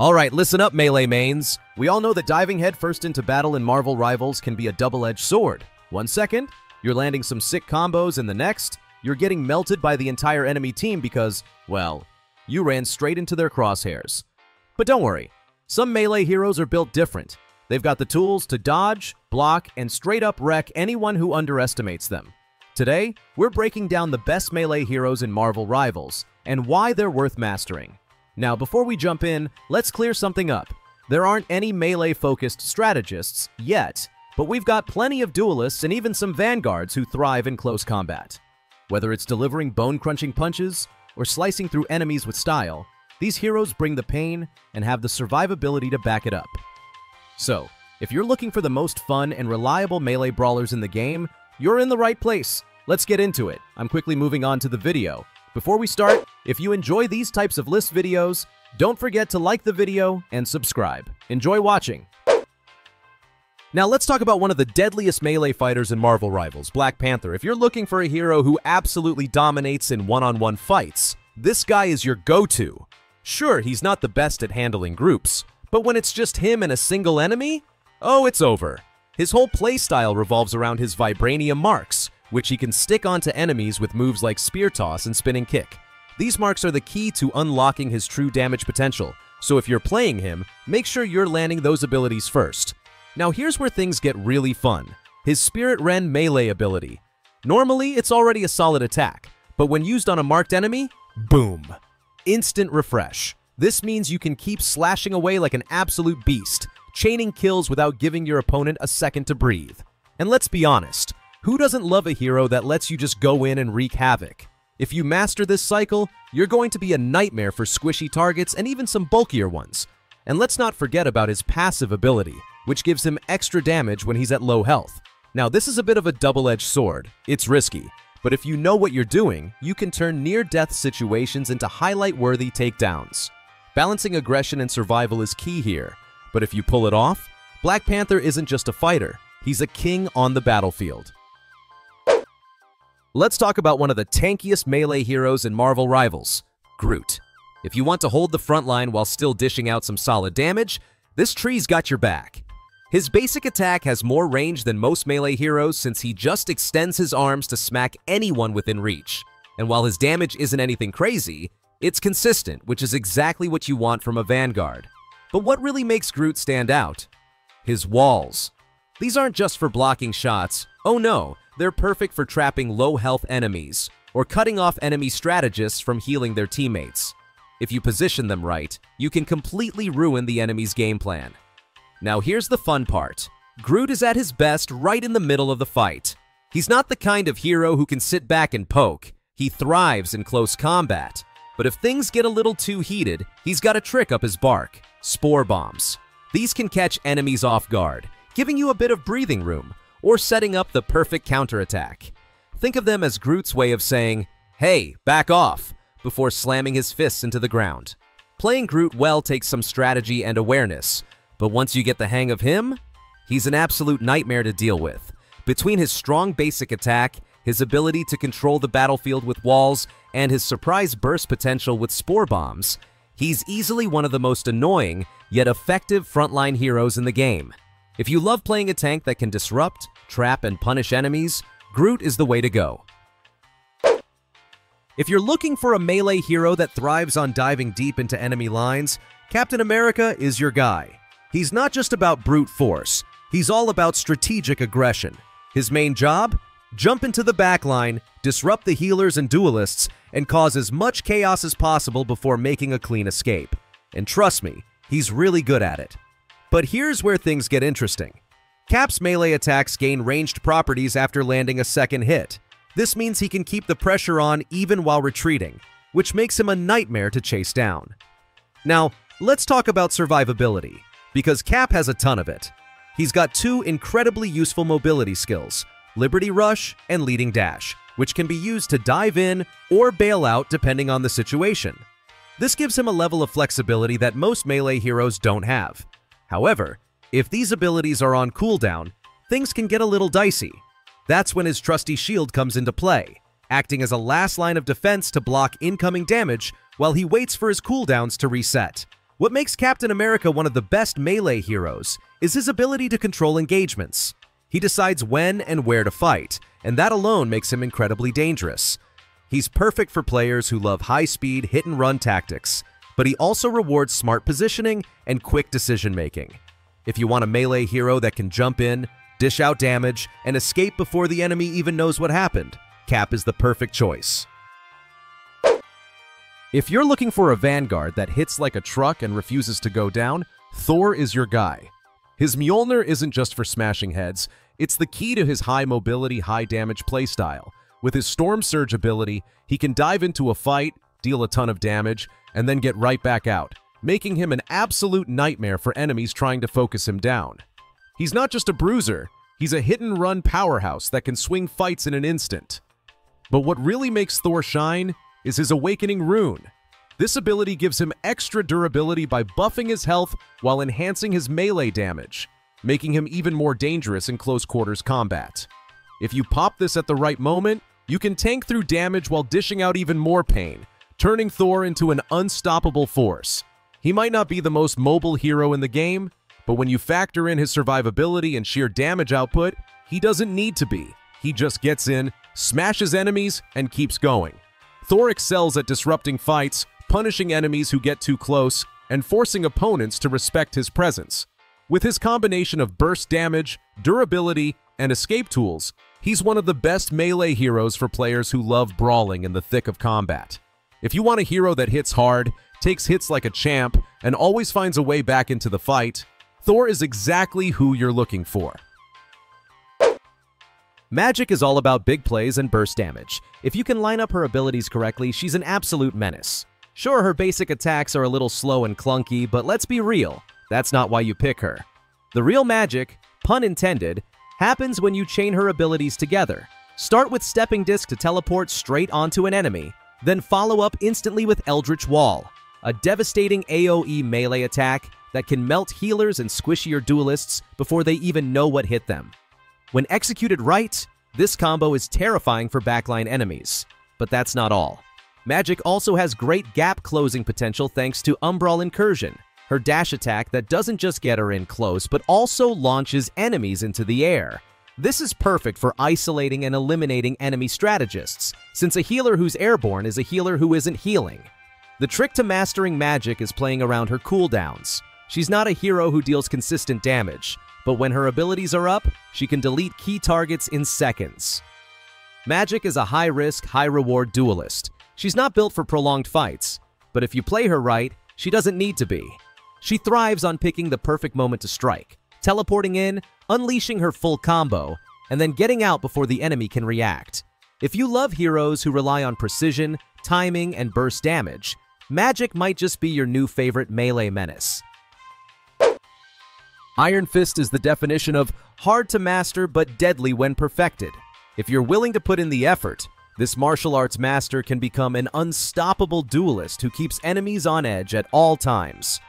Alright, listen up, Melee mains. We all know that diving headfirst into battle in Marvel Rivals can be a double-edged sword. 1 second, you're landing some sick combos, and the next, you're getting melted by the entire enemy team because, well, you ran straight into their crosshairs. But don't worry, some Melee heroes are built different. They've got the tools to dodge, block, and straight-up wreck anyone who underestimates them. Today, we're breaking down the best Melee heroes in Marvel Rivals, and why they're worth mastering. Now, before we jump in, let's clear something up. There aren't any Melee-focused strategists yet, but we've got plenty of duelists and even some vanguards who thrive in close combat. Whether it's delivering bone-crunching punches or slicing through enemies with style, these heroes bring the pain and have the survivability to back it up. So, if you're looking for the most fun and reliable Melee brawlers in the game, you're in the right place. Let's get into it. I'm quickly moving on to the video. Before we start, if you enjoy these types of list videos, don't forget to like the video and subscribe. Enjoy watching. Now let's talk about one of the deadliest Melee fighters in Marvel Rivals, Black Panther. If you're looking for a hero who absolutely dominates in one-on-one fights, this guy is your go-to. Sure, he's not the best at handling groups, but when it's just him and a single enemy, oh, it's over. His whole playstyle revolves around his vibranium marks, which he can stick onto enemies with moves like spear toss and spinning kick. These marks are the key to unlocking his true damage potential, so if you're playing him, make sure you're landing those abilities first. Now here's where things get really fun. His Spirit Ren melee ability. Normally, it's already a solid attack, but when used on a marked enemy, boom! Instant refresh. This means you can keep slashing away like an absolute beast, chaining kills without giving your opponent a second to breathe. And let's be honest, who doesn't love a hero that lets you just go in and wreak havoc? If you master this cycle, you're going to be a nightmare for squishy targets and even some bulkier ones. And let's not forget about his passive ability, which gives him extra damage when he's at low health. Now, this is a bit of a double-edged sword. It's risky, but if you know what you're doing, you can turn near-death situations into highlight-worthy takedowns. Balancing aggression and survival is key here, but if you pull it off, Black Panther isn't just a fighter, he's a king on the battlefield. Let's talk about one of the tankiest Melee heroes in Marvel Rivals, Groot. If you want to hold the front line while still dishing out some solid damage, this tree's got your back. His basic attack has more range than most Melee heroes since he just extends his arms to smack anyone within reach. And while his damage isn't anything crazy, it's consistent, which is exactly what you want from a vanguard. But what really makes Groot stand out? His walls. These aren't just for blocking shots. Oh no, they're perfect for trapping low-health enemies, or cutting off enemy strategists from healing their teammates. If you position them right, you can completely ruin the enemy's game plan. Now here's the fun part. Groot is at his best right in the middle of the fight. He's not the kind of hero who can sit back and poke. He thrives in close combat. But if things get a little too heated, he's got a trick up his bark: spore bombs. These can catch enemies off guard, giving you a bit of breathing room, or setting up the perfect counterattack. Think of them as Groot's way of saying, "Hey, back off," before slamming his fists into the ground. Playing Groot well takes some strategy and awareness, but once you get the hang of him, he's an absolute nightmare to deal with. Between his strong basic attack, his ability to control the battlefield with walls, and his surprise burst potential with spore bombs, he's easily one of the most annoying, yet effective frontline heroes in the game. If you love playing a tank that can disrupt, trap, and punish enemies, Groot is the way to go. If you're looking for a Melee hero that thrives on diving deep into enemy lines, Captain America is your guy. He's not just about brute force, he's all about strategic aggression. His main job? Jump into the backline, disrupt the healers and duelists, and cause as much chaos as possible before making a clean escape. And trust me, he's really good at it. But here's where things get interesting. Cap's Melee attacks gain ranged properties after landing a second hit. This means he can keep the pressure on even while retreating, which makes him a nightmare to chase down. Now, let's talk about survivability, because Cap has a ton of it. He's got two incredibly useful mobility skills, Liberty Rush and Leading Dash, which can be used to dive in or bail out depending on the situation. This gives him a level of flexibility that most Melee heroes don't have. However, if these abilities are on cooldown, things can get a little dicey. That's when his trusty shield comes into play, acting as a last line of defense to block incoming damage while he waits for his cooldowns to reset. What makes Captain America one of the best melee heroes is his ability to control engagements. He decides when and where to fight, and that alone makes him incredibly dangerous. He's perfect for players who love high-speed, hit-and-run tactics, but he also rewards smart positioning and quick decision-making. If you want a melee hero that can jump in, dish out damage, and escape before the enemy even knows what happened, Cap is the perfect choice. If you're looking for a vanguard that hits like a truck and refuses to go down, Thor is your guy. His Mjolnir isn't just for smashing heads, it's the key to his high mobility, high damage playstyle. With his Storm Surge ability, he can dive into a fight, deal a ton of damage, and then get right back out, making him an absolute nightmare for enemies trying to focus him down. He's not just a bruiser, he's a hit-and-run powerhouse that can swing fights in an instant. But what really makes Thor shine is his Awakening Rune. This ability gives him extra durability by buffing his health while enhancing his melee damage, making him even more dangerous in close quarters combat. If you pop this at the right moment, you can tank through damage while dishing out even more pain, turning Thor into an unstoppable force. He might not be the most mobile hero in the game, but when you factor in his survivability and sheer damage output, he doesn't need to be. He just gets in, smashes enemies, and keeps going. Thor excels at disrupting fights, punishing enemies who get too close, and forcing opponents to respect his presence. With his combination of burst damage, durability, and escape tools, he's one of the best melee heroes for players who love brawling in the thick of combat. If you want a hero that hits hard, takes hits like a champ, and always finds a way back into the fight, Thor is exactly who you're looking for. Magik is all about big plays and burst damage. If you can line up her abilities correctly, she's an absolute menace. Sure, her basic attacks are a little slow and clunky, but let's be real, that's not why you pick her. The real magic, pun intended, happens when you chain her abilities together. Start with Stepping Disc to teleport straight onto an enemy, then follow up instantly with Eldritch Wall, a devastating AoE melee attack that can melt healers and squishier duelists before they even know what hit them. When executed right, this combo is terrifying for backline enemies. But that's not all. Magik also has great gap closing potential thanks to Umbral Incursion, her dash attack that doesn't just get her in close, but also launches enemies into the air. This is perfect for isolating and eliminating enemy strategists, since a healer who's airborne is a healer who isn't healing. The trick to mastering Magik is playing around her cooldowns. She's not a hero who deals consistent damage, but when her abilities are up, she can delete key targets in seconds. Magik is a high-risk, high-reward duelist. She's not built for prolonged fights, but if you play her right, she doesn't need to be. She thrives on picking the perfect moment to strike, teleporting in, unleashing her full combo, and then getting out before the enemy can react. If you love heroes who rely on precision, timing, and burst damage, Magik might just be your new favorite melee menace. Iron Fist is the definition of hard to master but deadly when perfected. If you're willing to put in the effort, this martial arts master can become an unstoppable duelist who keeps enemies on edge at all times.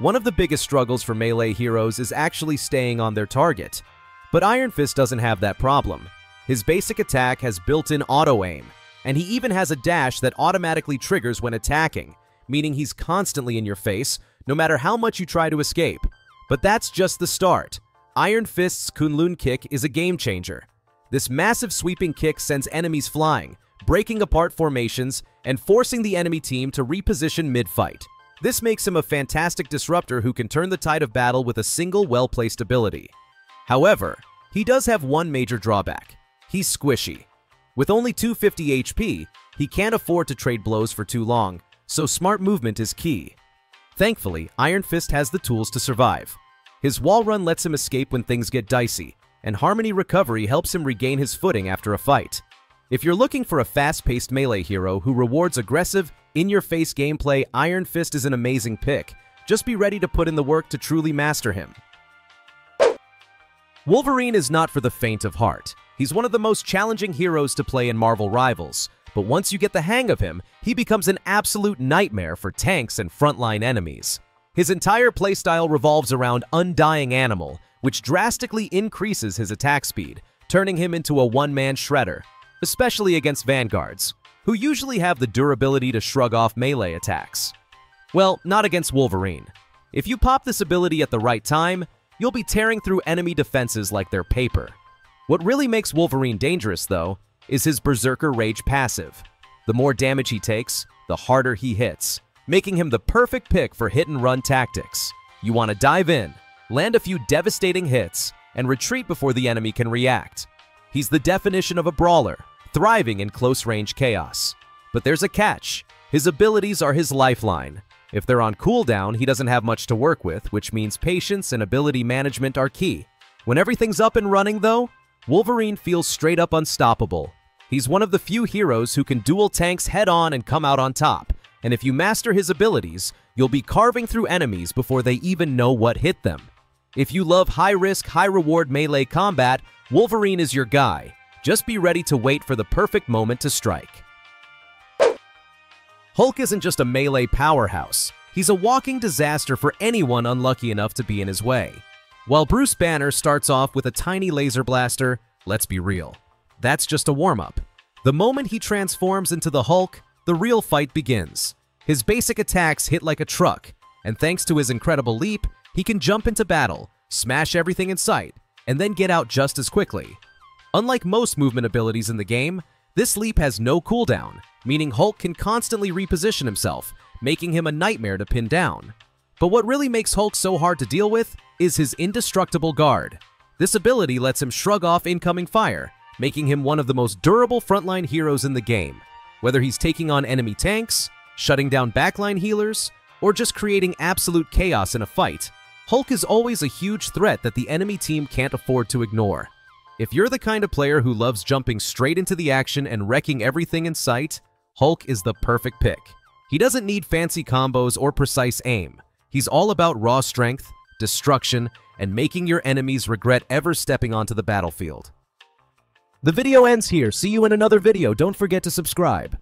One of the biggest struggles for melee heroes is actually staying on their target. But Iron Fist doesn't have that problem. His basic attack has built-in auto-aim, and he even has a dash that automatically triggers when attacking, meaning he's constantly in your face, no matter how much you try to escape. But that's just the start. Iron Fist's Kunlun kick is a game-changer. This massive sweeping kick sends enemies flying, breaking apart formations, and forcing the enemy team to reposition mid-fight. This makes him a fantastic disruptor who can turn the tide of battle with a single well-placed ability. However, he does have one major drawback. He's squishy. With only 250 HP, he can't afford to trade blows for too long, so smart movement is key. Thankfully, Iron Fist has the tools to survive. His wall run lets him escape when things get dicey, and Harmony Recovery helps him regain his footing after a fight. If you're looking for a fast-paced melee hero who rewards aggressive, in-your-face gameplay, Iron Fist is an amazing pick. Just be ready to put in the work to truly master him. Wolverine is not for the faint of heart. He's one of the most challenging heroes to play in Marvel Rivals, but once you get the hang of him, he becomes an absolute nightmare for tanks and frontline enemies. His entire playstyle revolves around Undying Animal, which drastically increases his attack speed, turning him into a one-man shredder, especially against vanguards, who usually have the durability to shrug off melee attacks. Well, not against Wolverine. If you pop this ability at the right time, you'll be tearing through enemy defenses like they're paper. What really makes Wolverine dangerous, though, is his Berserker Rage passive. The more damage he takes, the harder he hits, making him the perfect pick for hit-and-run tactics. You want to dive in, land a few devastating hits, and retreat before the enemy can react. He's the definition of a brawler, thriving in close-range chaos. But there's a catch. His abilities are his lifeline. If they're on cooldown, he doesn't have much to work with, which means patience and ability management are key. When everything's up and running, though, Wolverine feels straight up unstoppable. He's one of the few heroes who can duel tanks head-on and come out on top, and if you master his abilities, you'll be carving through enemies before they even know what hit them. If you love high-risk, high-reward melee combat, Wolverine is your guy. Just be ready to wait for the perfect moment to strike. Hulk isn't just a melee powerhouse. He's a walking disaster for anyone unlucky enough to be in his way. While Bruce Banner starts off with a tiny laser blaster, let's be real, that's just a warm-up. The moment he transforms into the Hulk, the real fight begins. His basic attacks hit like a truck, and thanks to his incredible leap, he can jump into battle, smash everything in sight, and then get out just as quickly. Unlike most movement abilities in the game, this leap has no cooldown, meaning Hulk can constantly reposition himself, making him a nightmare to pin down. But what really makes Hulk so hard to deal with is his indestructible guard. This ability lets him shrug off incoming fire, making him one of the most durable frontline heroes in the game. Whether he's taking on enemy tanks, shutting down backline healers, or just creating absolute chaos in a fight, Hulk is always a huge threat that the enemy team can't afford to ignore. If you're the kind of player who loves jumping straight into the action and wrecking everything in sight, Hulk is the perfect pick. He doesn't need fancy combos or precise aim. He's all about raw strength, destruction, and making your enemies regret ever stepping onto the battlefield. The video ends here. See you in another video. Don't forget to subscribe.